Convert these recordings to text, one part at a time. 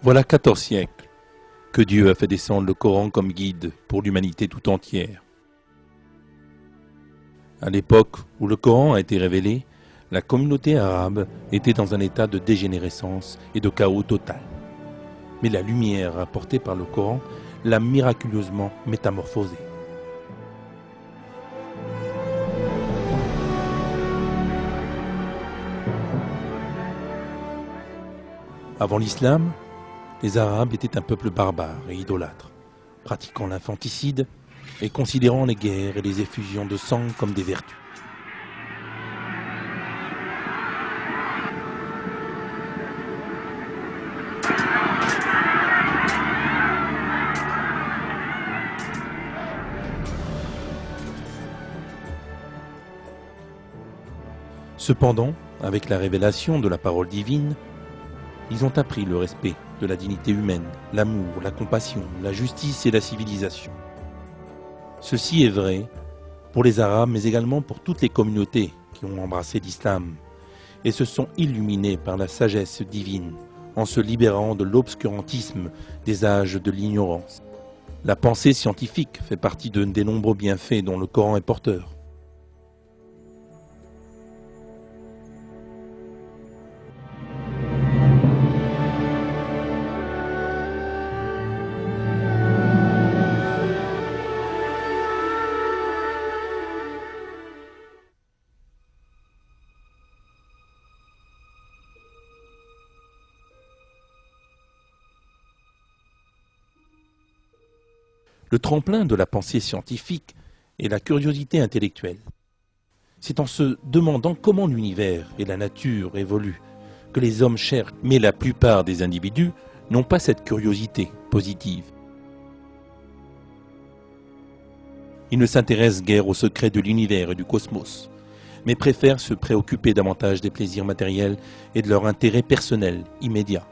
Voilà 14 siècles que Dieu a fait descendre le Coran comme guide pour l'humanité tout entière. À l'époque où le Coran a été révélé, la communauté arabe était dans un état de dégénérescence et de chaos total. Mais la lumière apportée par le Coran l'a miraculeusement métamorphosée. Avant l'islam, les Arabes étaient un peuple barbare et idolâtre, pratiquant l'infanticide et considérant les guerres et les effusions de sang comme des vertus. Cependant, avec la révélation de la parole divine, ils ont appris le respect de la dignité humaine, l'amour, la compassion, la justice et la civilisation. Ceci est vrai pour les Arabes, mais également pour toutes les communautés qui ont embrassé l'islam et se sont illuminées par la sagesse divine en se libérant de l'obscurantisme des âges de l'ignorance. La pensée scientifique fait partie des nombreux bienfaits dont le Coran est porteur. Le tremplin de la pensée scientifique est la curiosité intellectuelle. C'est en se demandant comment l'univers et la nature évoluent que les hommes cherchent, mais la plupart des individus n'ont pas cette curiosité positive. Ils ne s'intéressent guère aux secrets de l'univers et du cosmos, mais préfèrent se préoccuper davantage des plaisirs matériels et de leur intérêt personnel immédiat.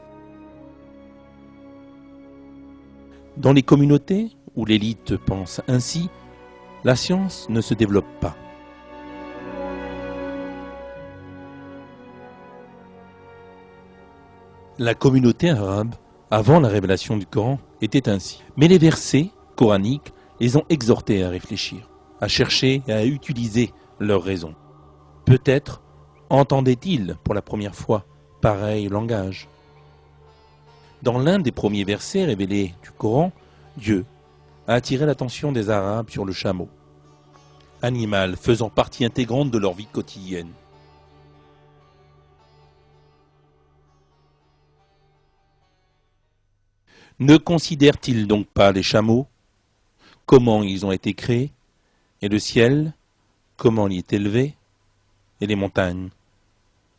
Dans les communautés où l'élite pense ainsi, la science ne se développe pas. La communauté arabe, avant la révélation du Coran, était ainsi. Mais les versets coraniques les ont exhortés à réfléchir, à chercher et à utiliser leur raison. Peut-être entendaient-ils pour la première fois pareil langage. Dans l'un des premiers versets révélés du Coran, Dieu a attiré l'attention des Arabes sur le chameau, animal faisant partie intégrante de leur vie quotidienne. Ne considèrent-ils donc pas les chameaux, comment ils ont été créés, et le ciel, comment il est élevé, et les montagnes,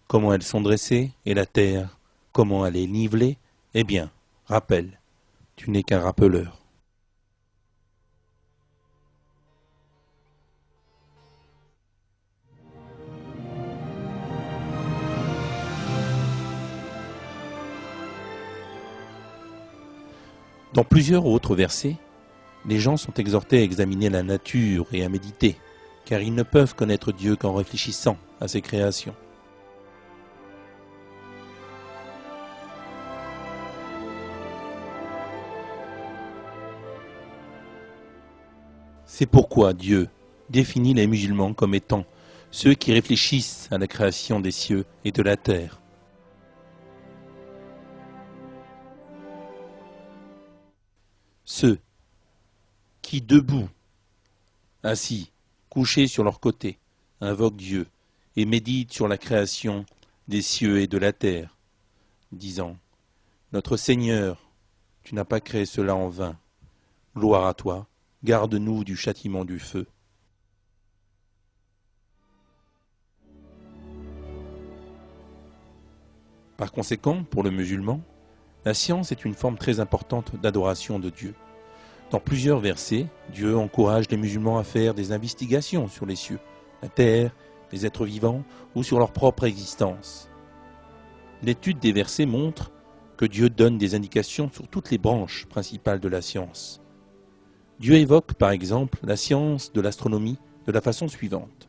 comment elles sont dressées, et la terre, comment elle est nivelée? Eh bien, rappelle, tu n'es qu'un rappeleur. Dans plusieurs autres versets, les gens sont exhortés à examiner la nature et à méditer, car ils ne peuvent connaître Dieu qu'en réfléchissant à ses créations. C'est pourquoi Dieu définit les musulmans comme étant ceux qui réfléchissent à la création des cieux et de la terre. Ceux qui, debout, assis, couchés sur leur côté, invoquent Dieu et méditent sur la création des cieux et de la terre, disant « Notre Seigneur, tu n'as pas créé cela en vain. Gloire à toi, garde-nous du châtiment du feu. » Par conséquent, pour le musulman, la science est une forme très importante d'adoration de Dieu. Dans plusieurs versets, Dieu encourage les musulmans à faire des investigations sur les cieux, la terre, les êtres vivants ou sur leur propre existence. L'étude des versets montre que Dieu donne des indications sur toutes les branches principales de la science. Dieu évoque par exemple la science de l'astronomie de la façon suivante.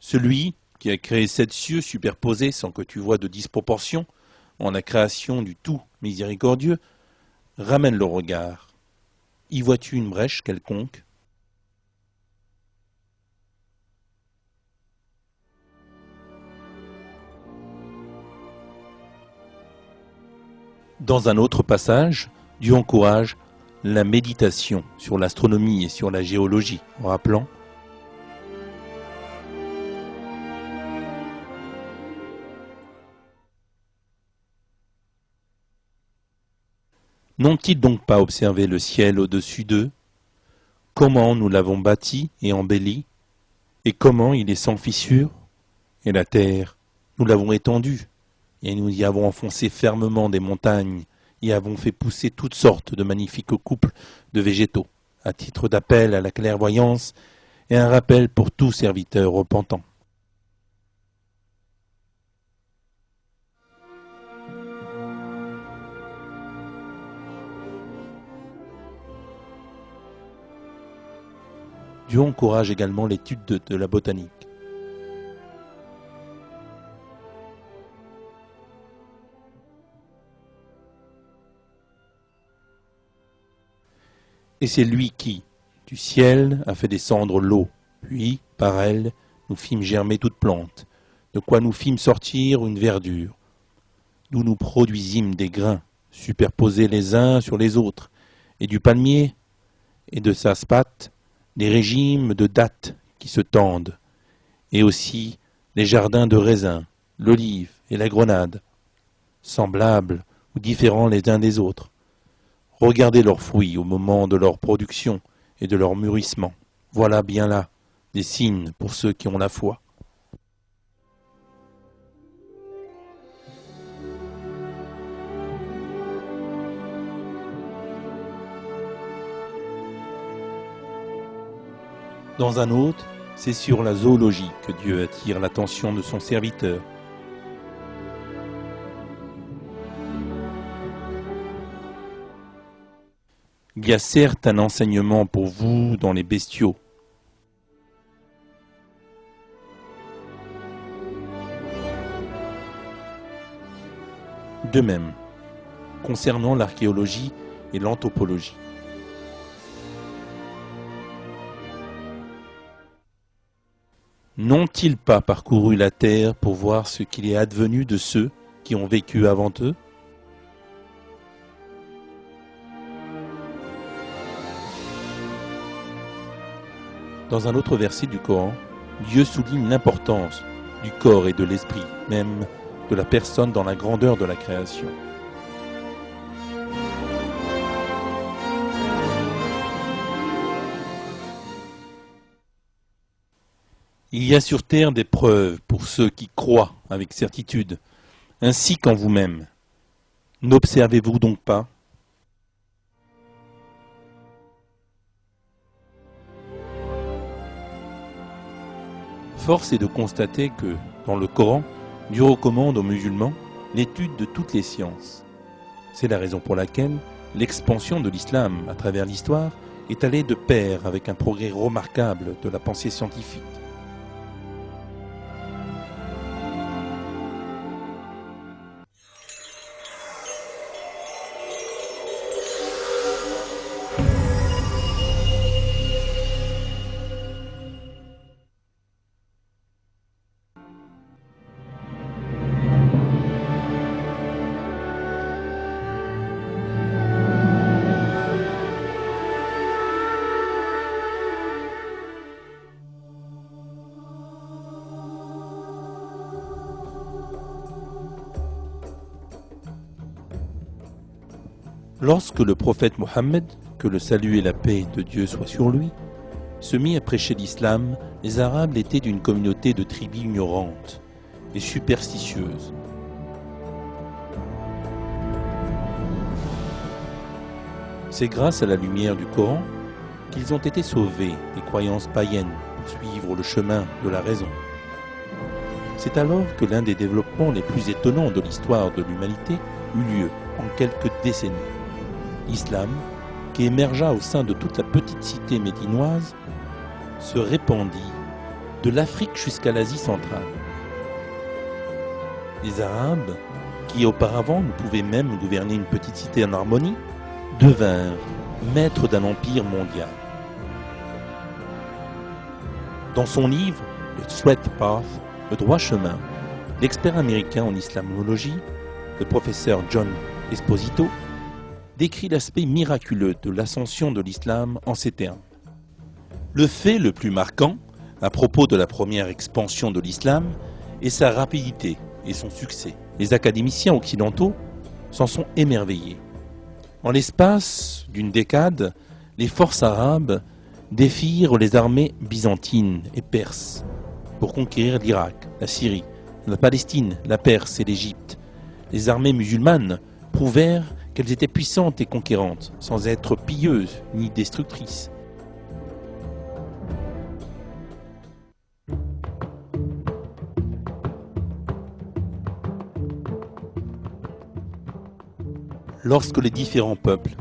Celui qui a créé 7 cieux superposés sans que tu vois de disproportion en la création du tout miséricordieux, ramène le regard. Y vois-tu une brèche quelconque? Dans un autre passage, Dieu encourage la méditation sur l'astronomie et sur la géologie, en rappelant: n'ont-ils donc pas observé le ciel au-dessus d'eux, comment nous l'avons bâti et embelli, et comment il est sans fissure, et la terre, nous l'avons étendue, et nous y avons enfoncé fermement des montagnes, et avons fait pousser toutes sortes de magnifiques couples de végétaux, à titre d'appel à la clairvoyance et un rappel pour tout serviteur repentant. Dieu encourage également l'étude de la botanique. Et c'est lui qui, du ciel, a fait descendre l'eau, puis, par elle, nous fîmes germer toute plante, de quoi nous fîmes sortir une verdure, d'où nous produisîmes des grains, superposés les uns sur les autres, et du palmier et de sa spate, des régimes de dattes qui se tendent, et aussi les jardins de raisins, l'olive et la grenade, semblables ou différents les uns des autres. Regardez leurs fruits au moment de leur production et de leur mûrissement. Voilà bien là des signes pour ceux qui ont la foi. Dans un autre, c'est sur la zoologie que Dieu attire l'attention de son serviteur. Il y a certes un enseignement pour vous dans les bestiaux. De même, concernant l'archéologie et l'anthropologie. N'ont-ils pas parcouru la terre pour voir ce qu'il est advenu de ceux qui ont vécu avant eux? Dans un autre verset du Coran, Dieu souligne l'importance du corps et de l'esprit, même de la personne dans la grandeur de la création. Il y a sur terre des preuves pour ceux qui croient avec certitude, ainsi qu'en vous-même. N'observez-vous donc pas? Force est de constater que, dans le Coran, Dieu recommande aux musulmans l'étude de toutes les sciences. C'est la raison pour laquelle l'expansion de l'islam à travers l'histoire est allée de pair avec un progrès remarquable de la pensée scientifique. Lorsque le prophète Mohammed, que le salut et la paix de Dieu soient sur lui, se mit à prêcher l'islam, les Arabes étaient d'une communauté de tribus ignorantes et superstitieuses. C'est grâce à la lumière du Coran qu'ils ont été sauvés des croyances païennes pour suivre le chemin de la raison. C'est alors que l'un des développements les plus étonnants de l'histoire de l'humanité eut lieu en quelques décennies. L'islam, qui émergea au sein de toute la petite cité médinoise, se répandit de l'Afrique jusqu'à l'Asie centrale. Les Arabes, qui auparavant ne pouvaient même gouverner une petite cité en harmonie, devinrent maîtres d'un empire mondial. Dans son livre « The Straight Path », le droit chemin, l'expert américain en islamologie, le professeur John Esposito, décrit l'aspect miraculeux de l'ascension de l'islam en ces termes. Le fait le plus marquant, à propos de la première expansion de l'islam, est sa rapidité et son succès. Les académiciens occidentaux s'en sont émerveillés. En l'espace d'une décade, les forces arabes défirent les armées byzantines et perses pour conquérir l'Irak, la Syrie, la Palestine, la Perse et l'Égypte. Les armées musulmanes prouvèrent qu'elles étaient puissantes et conquérantes, sans être pilleuses ni destructrices. Lorsque les différents peuples,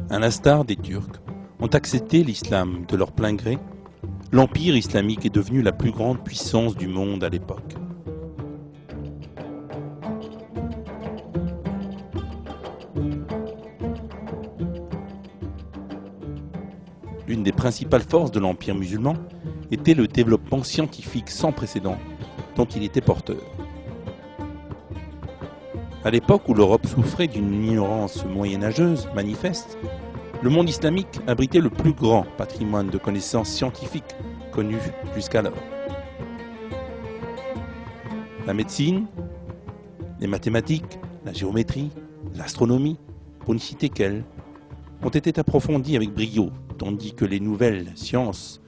à l'instar des Turcs, ont accepté l'islam de leur plein gré, l'empire islamique est devenu la plus grande puissance du monde à l'époque. L'une des principales forces de l'empire musulman était le développement scientifique sans précédent dont il était porteur. À l'époque où l'Europe souffrait d'une ignorance moyenâgeuse manifeste, le monde islamique abritait le plus grand patrimoine de connaissances scientifiques connu jusqu'alors. La médecine, les mathématiques, la géométrie, l'astronomie, pour ne citer qu'elles, ont été approfondies avec brio, tandis que les nouvelles sciences,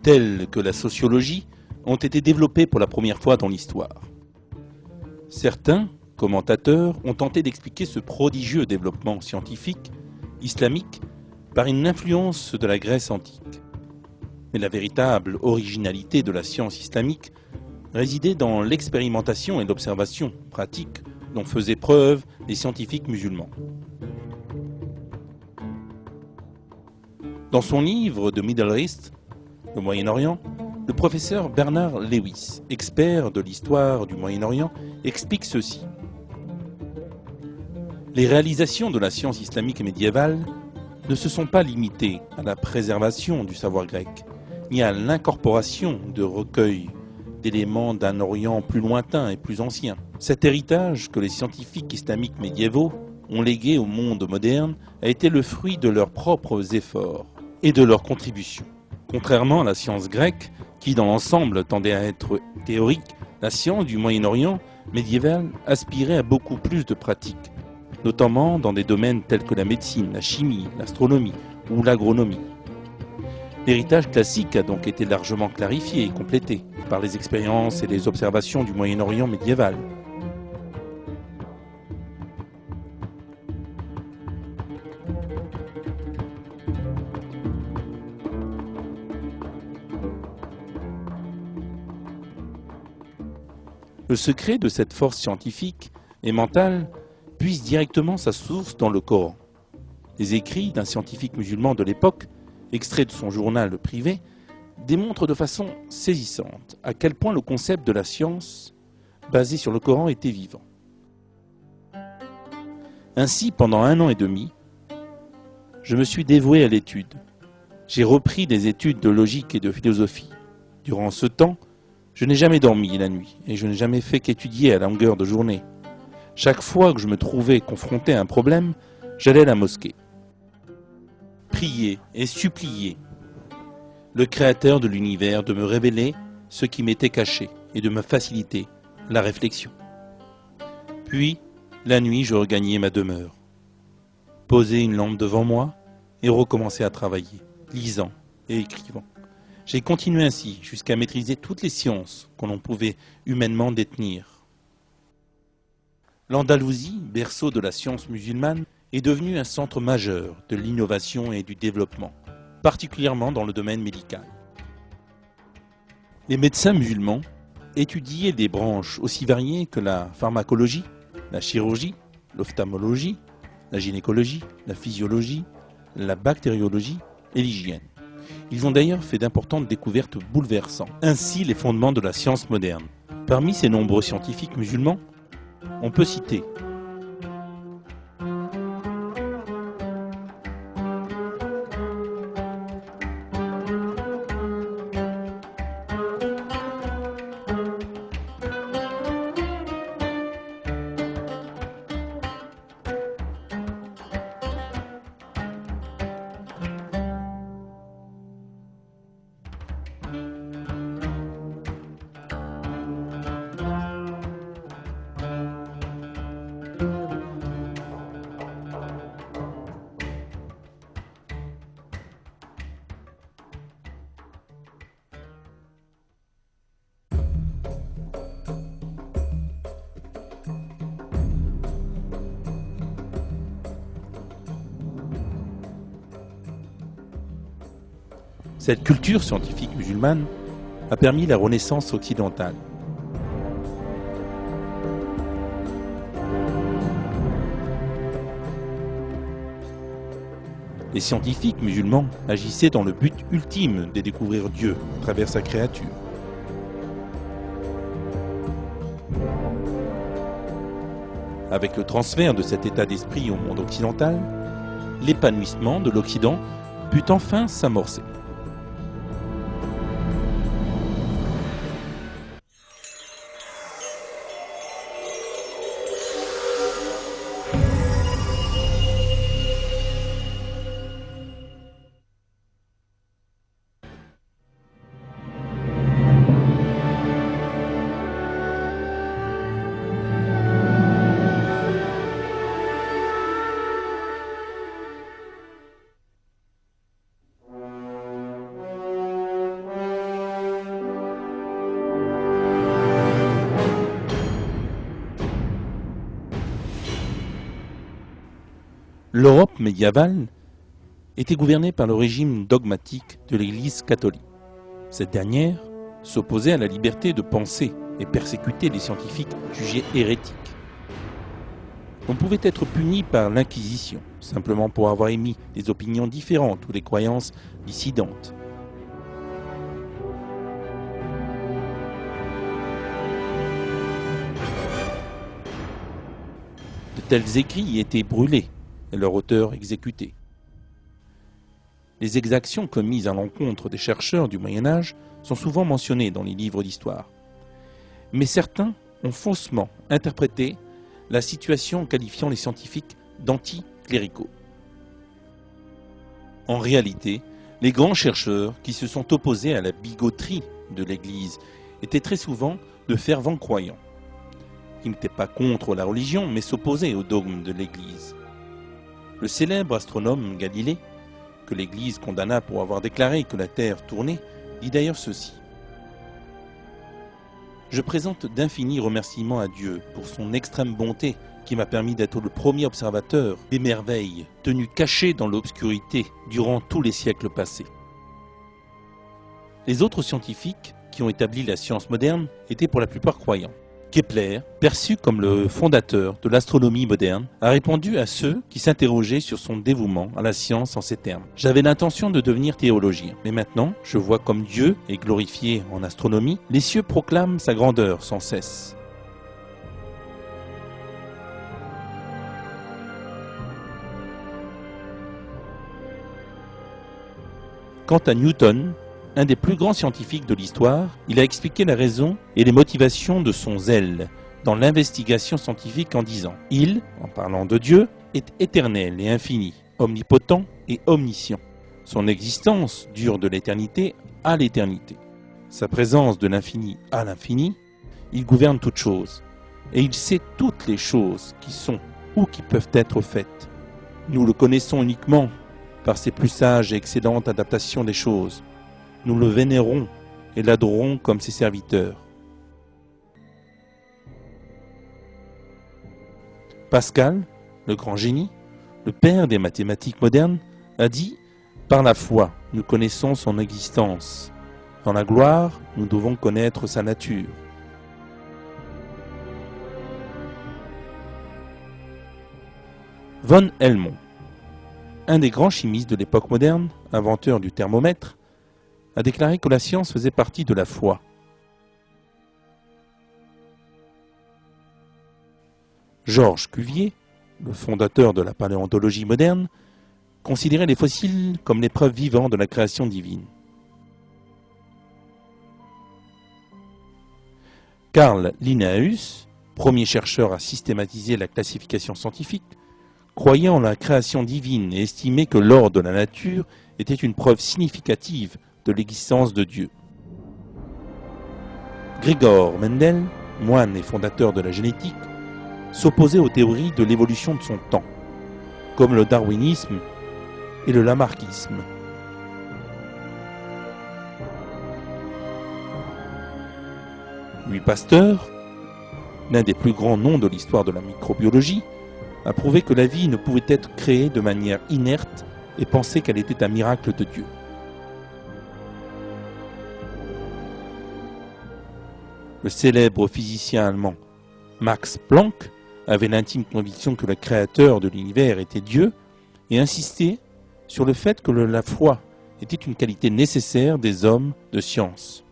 telles que la sociologie, ont été développées pour la première fois dans l'histoire. Certains commentateurs ont tenté d'expliquer ce prodigieux développement scientifique islamique par une influence de la Grèce antique. Mais la véritable originalité de la science islamique résidait dans l'expérimentation et l'observation pratique dont faisaient preuve les scientifiques musulmans. Dans son livre de Middle East, le Moyen-Orient, le professeur Bernard Lewis, expert de l'histoire du Moyen-Orient, explique ceci. Les réalisations de la science islamique médiévale ne se sont pas limitées à la préservation du savoir grec, ni à l'incorporation de recueils d'éléments d'un Orient plus lointain et plus ancien. Cet héritage que les scientifiques islamiques médiévaux ont légué au monde moderne a été le fruit de leurs propres efforts et de leurs contributions. Contrairement à la science grecque, qui dans l'ensemble tendait à être théorique, la science du Moyen-Orient médiéval aspirait à beaucoup plus de pratique, notamment dans des domaines tels que la médecine, la chimie, l'astronomie ou l'agronomie. L'héritage classique a donc été largement clarifié et complété par les expériences et les observations du Moyen-Orient médiéval. Le secret de cette force scientifique et mentale puise directement sa source dans le Coran. Les écrits d'un scientifique musulman de l'époque, extraits de son journal privé, démontrent de façon saisissante à quel point le concept de la science basé sur le Coran était vivant. Ainsi, pendant 1 an et demi, je me suis dévoué à l'étude. J'ai repris des études de logique et de philosophie. Durant ce temps, je n'ai jamais dormi la nuit et je n'ai jamais fait qu'étudier à longueur de journée. Chaque fois que je me trouvais confronté à un problème, j'allais à la mosquée. Prier et supplier le Créateur de l'univers de me révéler ce qui m'était caché et de me faciliter la réflexion. Puis, la nuit, je regagnais ma demeure, posais une lampe devant moi et recommençais à travailler, lisant et écrivant. J'ai continué ainsi jusqu'à maîtriser toutes les sciences que l'on pouvait humainement détenir. L'Andalousie, berceau de la science musulmane, est devenue un centre majeur de l'innovation et du développement, particulièrement dans le domaine médical. Les médecins musulmans étudiaient des branches aussi variées que la pharmacologie, la chirurgie, l'ophtalmologie, la gynécologie, la physiologie, la bactériologie et l'hygiène. Ils ont d'ailleurs fait d'importantes découvertes bouleversantes, ainsi les fondements de la science moderne. Parmi ces nombreux scientifiques musulmans, on peut citer cette culture scientifique musulmane a permis la renaissance occidentale. Les scientifiques musulmans agissaient dans le but ultime de découvrir Dieu à travers sa créature. Avec le transfert de cet état d'esprit au monde occidental, l'épanouissement de l'Occident put enfin s'amorcer. L'Europe médiévale était gouvernée par le régime dogmatique de l'Église catholique. Cette dernière s'opposait à la liberté de penser et persécutait les scientifiques jugés hérétiques. On pouvait être puni par l'Inquisition, simplement pour avoir émis des opinions différentes ou des croyances dissidentes. De tels écrits y étaient brûlés et leur auteur exécuté. Les exactions commises à l'encontre des chercheurs du Moyen-Âge sont souvent mentionnées dans les livres d'histoire. Mais certains ont faussement interprété la situation en qualifiant les scientifiques d'anticléricaux. En réalité, les grands chercheurs qui se sont opposés à la bigoterie de l'Église étaient très souvent de fervents croyants, qui n'étaient pas contre la religion mais s'opposaient aux dogmes de l'Église. Le célèbre astronome Galilée, que l'Église condamna pour avoir déclaré que la Terre tournait, dit d'ailleurs ceci. « Je présente d'infinis remerciements à Dieu pour son extrême bonté qui m'a permis d'être le premier observateur des merveilles tenues cachées dans l'obscurité durant tous les siècles passés. » Les autres scientifiques qui ont établi la science moderne étaient pour la plupart croyants. Kepler, perçu comme le fondateur de l'astronomie moderne, a répondu à ceux qui s'interrogeaient sur son dévouement à la science en ces termes. « J'avais l'intention de devenir théologien, mais maintenant, je vois comme Dieu est glorifié en astronomie, les cieux proclament sa grandeur sans cesse. » Quant à Newton, un des plus grands scientifiques de l'histoire, il a expliqué la raison et les motivations de son zèle dans l'investigation scientifique en disant « Il, en parlant de Dieu, est éternel et infini, omnipotent et omniscient. Son existence dure de l'éternité à l'éternité. Sa présence de l'infini à l'infini, il gouverne toutes choses, et il sait toutes les choses qui sont ou qui peuvent être faites. Nous le connaissons uniquement par ses plus sages et excellentes adaptations des choses. Nous le vénérons et l'adorons comme ses serviteurs. » Pascal, le grand génie, le père des mathématiques modernes, a dit « Par la foi, nous connaissons son existence. Dans la gloire, nous devons connaître sa nature. » Von Helmont. Un des grands chimistes de l'époque moderne, inventeur du thermomètre, a déclaré que la science faisait partie de la foi. Georges Cuvier, le fondateur de la paléontologie moderne, considérait les fossiles comme les preuves vivantes de la création divine. Carl Linnaeus, premier chercheur à systématiser la classification scientifique, croyait en la création divine et estimait que l'ordre de la nature était une preuve significative de l'existence de Dieu. Gregor Mendel, moine et fondateur de la génétique, s'opposait aux théories de l'évolution de son temps, comme le darwinisme et le lamarckisme. Louis Pasteur, l'un des plus grands noms de l'histoire de la microbiologie, a prouvé que la vie ne pouvait être créée de manière inerte et pensait qu'elle était un miracle de Dieu. Le célèbre physicien allemand Max Planck avait l'intime conviction que le créateur de l'univers était Dieu et insistait sur le fait que la foi était une qualité nécessaire des hommes de science.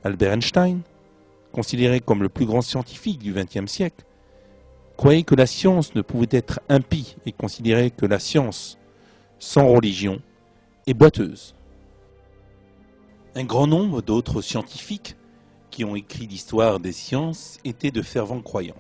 Albert Einstein, considéré comme le plus grand scientifique du XXe siècle, croyait que la science ne pouvait être impie et considérait que la science, sans religion, est boiteuse. Un grand nombre d'autres scientifiques qui ont écrit l'histoire des sciences étaient de fervents croyants.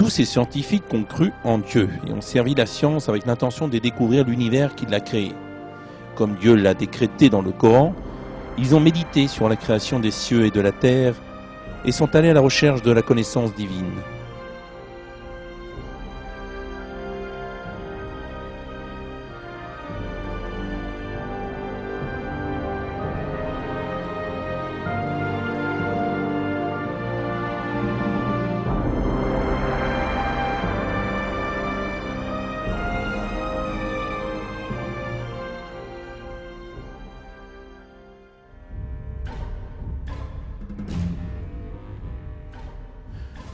Tous ces scientifiques ont cru en Dieu et ont servi la science avec l'intention de découvrir l'univers qu'il a créé. Comme Dieu l'a décrété dans le Coran, ils ont médité sur la création des cieux et de la terre et sont allés à la recherche de la connaissance divine.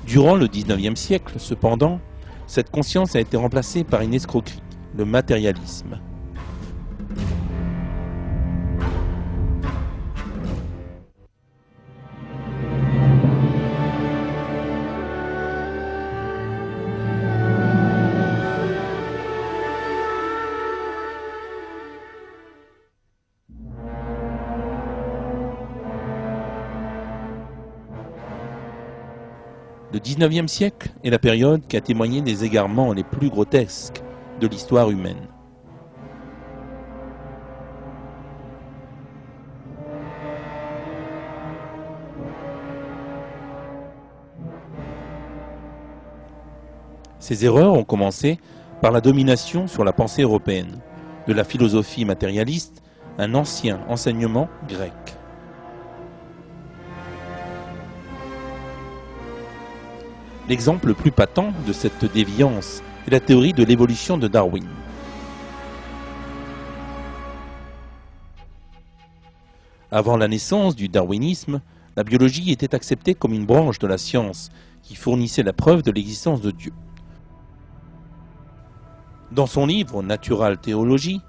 Durant le XIXe siècle, cependant, cette conscience a été remplacée par une escroquerie, le matérialisme. Le XIXe siècle est la période qui a témoigné des égarements les plus grotesques de l'histoire humaine. Ces erreurs ont commencé par la domination sur la pensée européenne de la philosophie matérialiste, un ancien enseignement grec. L'exemple le plus patent de cette déviance et la théorie de l'évolution de Darwin. Avant la naissance du darwinisme, la biologie était acceptée comme une branche de la science qui fournissait la preuve de l'existence de Dieu. Dans son livre Natural Theology,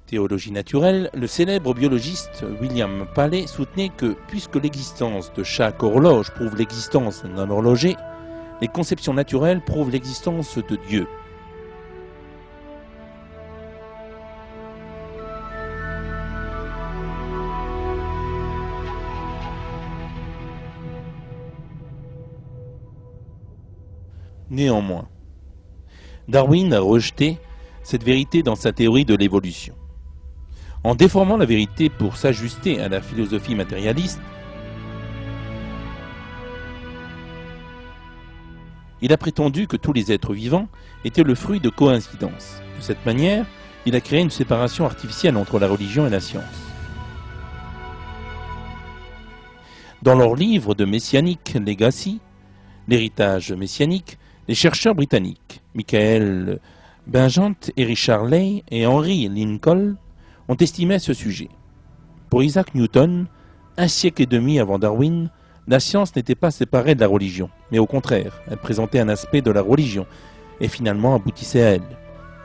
Théologie naturelle, le célèbre biologiste William Paley soutenait que, puisque l'existence de chaque horloge prouve l'existence d'un horloger, les conceptions naturelles prouvent l'existence de Dieu. Néanmoins, Darwin a rejeté cette vérité dans sa théorie de l'évolution. En déformant la vérité pour s'ajuster à la philosophie matérialiste, il a prétendu que tous les êtres vivants étaient le fruit de coïncidences. De cette manière, il a créé une séparation artificielle entre la religion et la science. Dans leur livre de Messianic Legacy, l'héritage messianique, les chercheurs britanniques Michael Bingent et Richard Leigh et Henry Lincoln ont estimé à ce sujet. Pour Isaac Newton, 1 siècle et demi avant Darwin, la science n'était pas séparée de la religion, mais au contraire, elle présentait un aspect de la religion et finalement aboutissait à elle.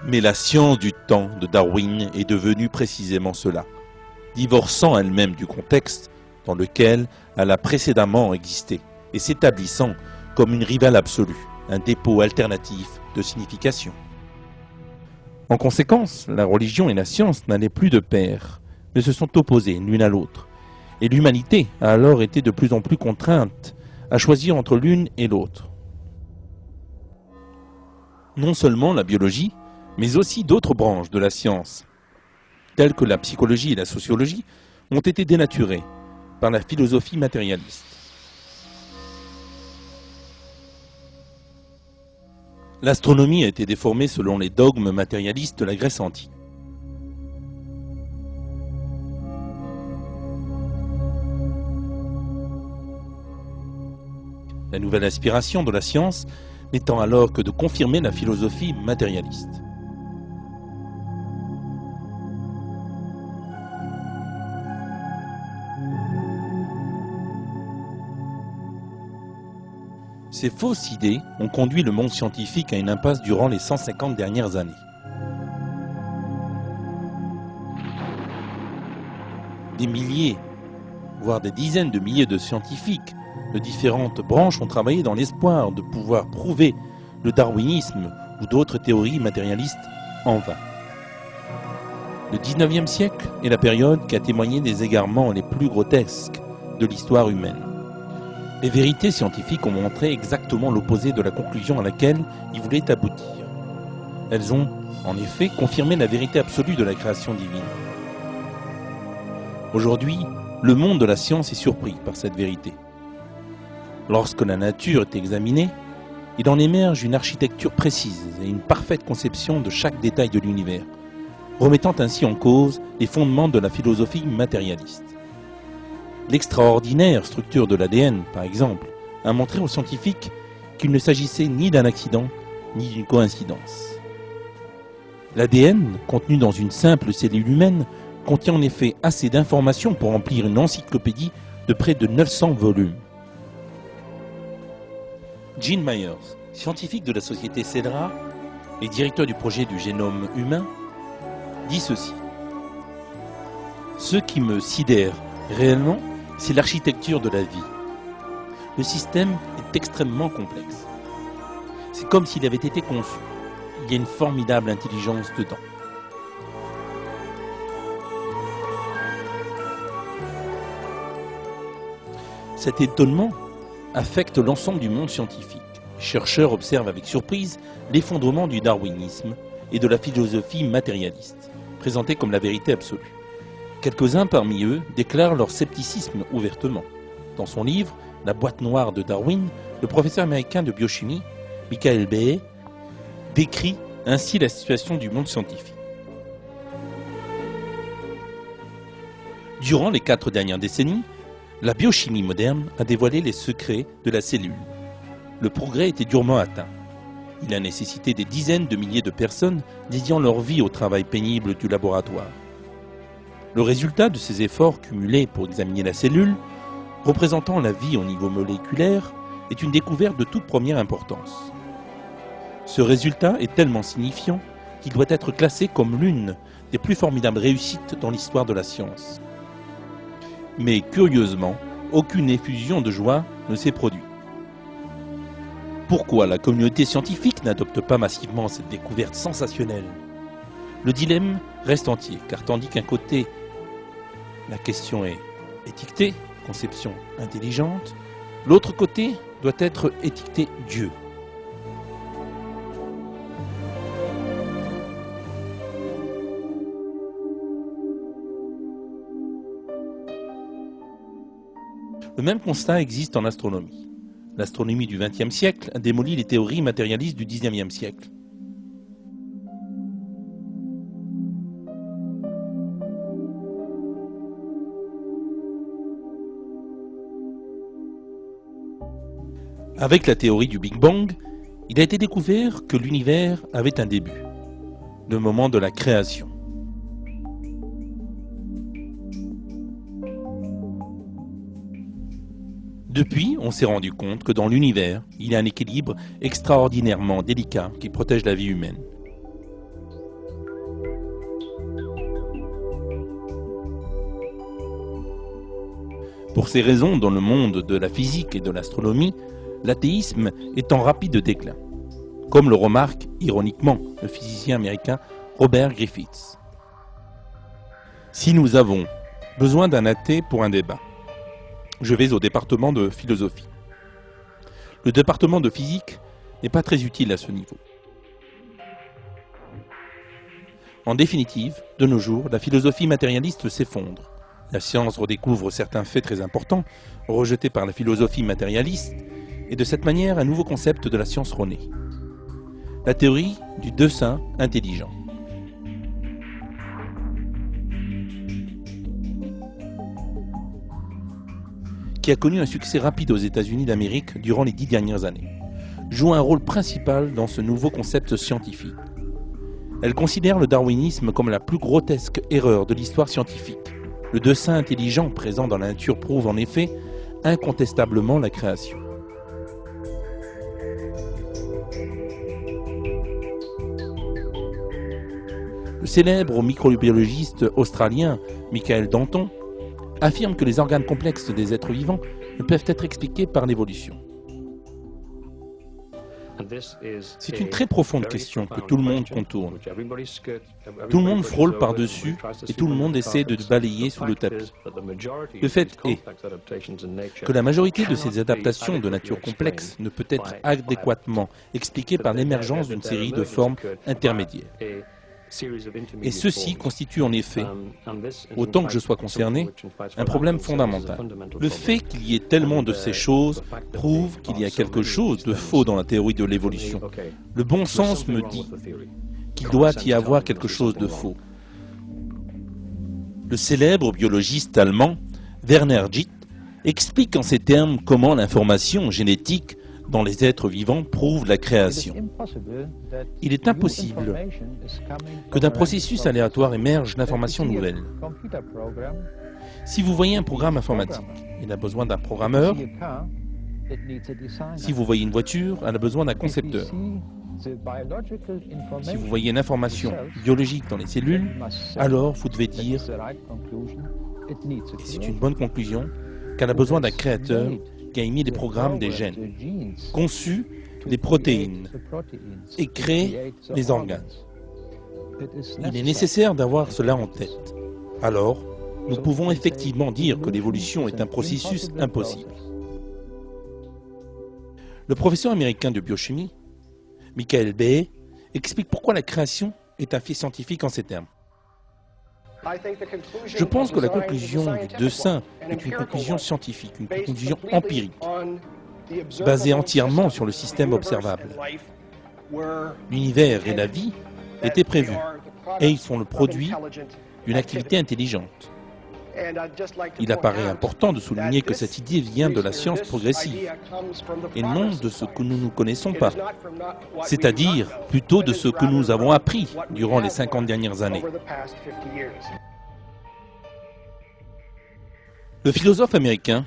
Mais la science du temps de Darwin est devenue précisément cela, divorçant elle-même du contexte dans lequel elle a précédemment existé et s'établissant comme une rivale absolue, un dépôt alternatif de signification. En conséquence, la religion et la science n'allaient plus de pair, mais se sont opposées l'une à l'autre. Et l'humanité a alors été de plus en plus contrainte à choisir entre l'une et l'autre. Non seulement la biologie, mais aussi d'autres branches de la science, telles que la psychologie et la sociologie, ont été dénaturées par la philosophie matérialiste. L'astronomie a été déformée selon les dogmes matérialistes de la Grèce antique. La nouvelle aspiration de la science n'étant alors que de confirmer la philosophie matérialiste. Ces fausses idées ont conduit le monde scientifique à une impasse durant les 150 dernières années. Des milliers, voire des dizaines de milliers de scientifiques de différentes branches ont travaillé dans l'espoir de pouvoir prouver le darwinisme ou d'autres théories matérialistes en vain. Le 19e siècle est la période qui a témoigné des égarements les plus grotesques de l'histoire humaine. Les vérités scientifiques ont montré exactement l'opposé de la conclusion à laquelle ils voulaient aboutir. Elles ont, en effet, confirmé la vérité absolue de la création divine. Aujourd'hui, le monde de la science est surpris par cette vérité. Lorsque la nature est examinée, il en émerge une architecture précise et une parfaite conception de chaque détail de l'univers, remettant ainsi en cause les fondements de la philosophie matérialiste. L'extraordinaire structure de l'ADN, par exemple, a montré aux scientifiques qu'il ne s'agissait ni d'un accident, ni d'une coïncidence. L'ADN, contenu dans une simple cellule humaine, contient en effet assez d'informations pour remplir une encyclopédie de près de 900 volumes. Gene Myers, scientifique de la société CELRA et directeur du projet du génome humain, dit ceci. « Ce qui me sidère réellement, c'est l'architecture de la vie. Le système est extrêmement complexe. C'est comme s'il avait été conçu. Il y a une formidable intelligence dedans. Cet étonnement affecte l'ensemble du monde scientifique. Les chercheurs observent avec surprise l'effondrement du darwinisme et de la philosophie matérialiste, présentée comme la vérité absolue. Quelques-uns parmi eux déclarent leur scepticisme ouvertement. Dans son livre « La boîte noire de Darwin », le professeur américain de biochimie, Michael Behe, décrit ainsi la situation du monde scientifique. Durant les 4 dernières décennies, la biochimie moderne a dévoilé les secrets de la cellule. Le progrès était durement atteint. Il a nécessité des dizaines de milliers de personnes dédiant leur vie au travail pénible du laboratoire. Le résultat de ces efforts cumulés pour examiner la cellule, représentant la vie au niveau moléculaire, est une découverte de toute première importance. Ce résultat est tellement signifiant qu'il doit être classé comme l'une des plus formidables réussites dans l'histoire de la science. Mais curieusement, aucune effusion de joie ne s'est produite. Pourquoi la communauté scientifique n'adopte pas massivement cette découverte sensationnelle? Le dilemme reste entier, car tandis qu'un côté, la question est étiquetée, conception intelligente, l'autre côté doit être étiqueté Dieu. Le même constat existe en astronomie. L'astronomie du XXe siècle démolit les théories matérialistes du XIXe siècle. Avec la théorie du Big Bang, il a été découvert que l'univers avait un début, le moment de la création. Depuis, on s'est rendu compte que dans l'univers, il y a un équilibre extraordinairement délicat qui protège la vie humaine. Pour ces raisons, dans le monde de la physique et de l'astronomie, l'athéisme est en rapide déclin, comme le remarque ironiquement le physicien américain Robert Griffiths. Si nous avons besoin d'un athée pour un débat, je vais au département de philosophie. Le département de physique n'est pas très utile à ce niveau. En définitive, de nos jours, la philosophie matérialiste s'effondre. La science redécouvre certains faits très importants, rejetés par la philosophie matérialiste, et de cette manière, un nouveau concept de la science renaît. La théorie du dessein intelligent. Qui a connu un succès rapide aux États-Unis d'Amérique durant les 10 dernières années, joue un rôle principal dans ce nouveau concept scientifique. Elle considère le darwinisme comme la plus grotesque erreur de l'histoire scientifique. Le dessein intelligent présent dans la nature prouve en effet incontestablement la création. Le célèbre microbiologiste australien Michael Danton affirme que les organes complexes des êtres vivants ne peuvent être expliqués par l'évolution. C'est une très profonde question que tout le monde contourne. Tout le monde frôle par-dessus et tout le monde essaie de balayer sous le tapis. Le fait est que la majorité de ces adaptations de nature complexe ne peut être adéquatement expliquée par l'émergence d'une série de formes intermédiaires. Et ceci constitue en effet, autant que je sois concerné, un problème fondamental. Le fait qu'il y ait tellement de ces choses prouve qu'il y a quelque chose de faux dans la théorie de l'évolution. Le bon sens me dit qu'il doit y avoir quelque chose de faux. Le célèbre biologiste allemand Werner Gitt explique en ces termes comment l'information génétique dans les êtres vivants prouve la création. Il est impossible que d'un processus aléatoire émerge l'information nouvelle. Si vous voyez un programme informatique, il a besoin d'un programmeur. Si vous voyez une voiture, elle a besoin d'un concepteur. Si vous voyez une information biologique dans les cellules, alors vous devez dire, et c'est une bonne conclusion, qu'elle a besoin d'un créateur qui a émis des programmes des gènes, conçu des protéines et créé les organes. Il est nécessaire d'avoir cela en tête. Alors, nous pouvons effectivement dire que l'évolution est un processus impossible. Le professeur américain de biochimie, Michael Bay, explique pourquoi la création est un fait scientifique en ces termes. Je pense que la conclusion du dessein est une conclusion scientifique, une conclusion empirique, basée entièrement sur le système observable. L'univers et la vie étaient prévus, et ils sont le produit d'une activité intelligente. Il apparaît important de souligner que cette idée vient de la science progressive et non de ce que nous ne connaissons pas, c'est-à-dire plutôt de ce que nous avons appris durant les 50 dernières années. Le philosophe américain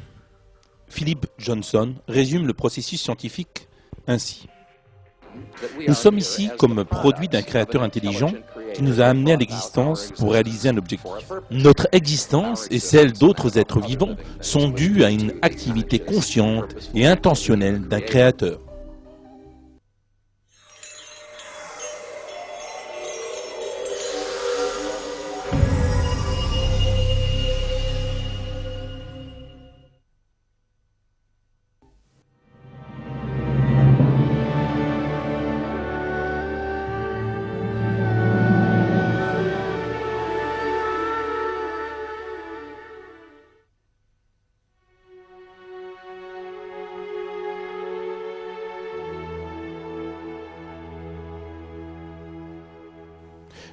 Philip Johnson résume le processus scientifique ainsi. Nous sommes ici comme produit d'un créateur intelligent qui nous a amenés à l'existence pour réaliser un objectif. Notre existence et celle d'autres êtres vivants sont dues à une activité consciente et intentionnelle d'un créateur.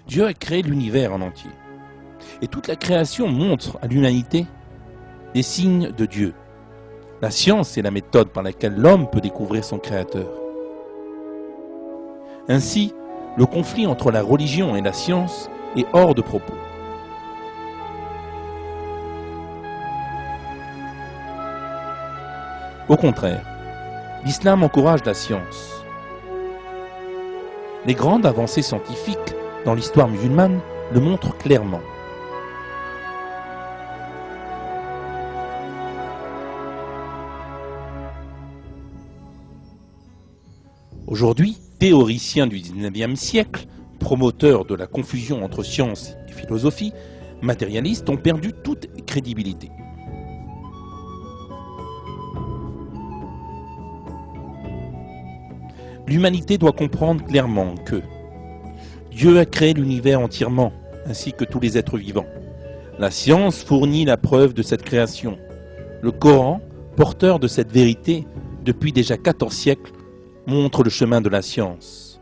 Dieu a créé l'univers en entier. Et toute la création montre à l'humanité des signes de Dieu. La science est la méthode par laquelle l'homme peut découvrir son Créateur. Ainsi, le conflit entre la religion et la science est hors de propos. Au contraire, l'islam encourage la science. Les grandes avancées scientifiques dans l'histoire musulmane le montrent clairement. Aujourd'hui, théoriciens du XIXe siècle, promoteurs de la confusion entre science et philosophie, matérialistes ont perdu toute crédibilité. L'humanité doit comprendre clairement que Dieu a créé l'univers entièrement, ainsi que tous les êtres vivants. La science fournit la preuve de cette création. Le Coran, porteur de cette vérité depuis déjà 14 siècles, montre le chemin de la science.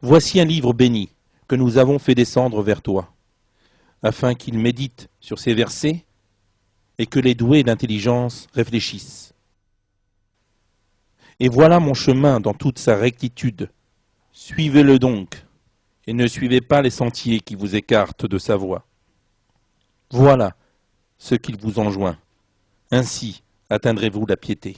Voici un livre béni que nous avons fait descendre vers toi, afin qu'il médite sur ces versets et que les doués d'intelligence réfléchissent. Et voilà mon chemin dans toute sa rectitude. Suivez-le donc, et ne suivez pas les sentiers qui vous écartent de sa voie. Voilà ce qu'il vous enjoint. Ainsi atteindrez-vous la piété.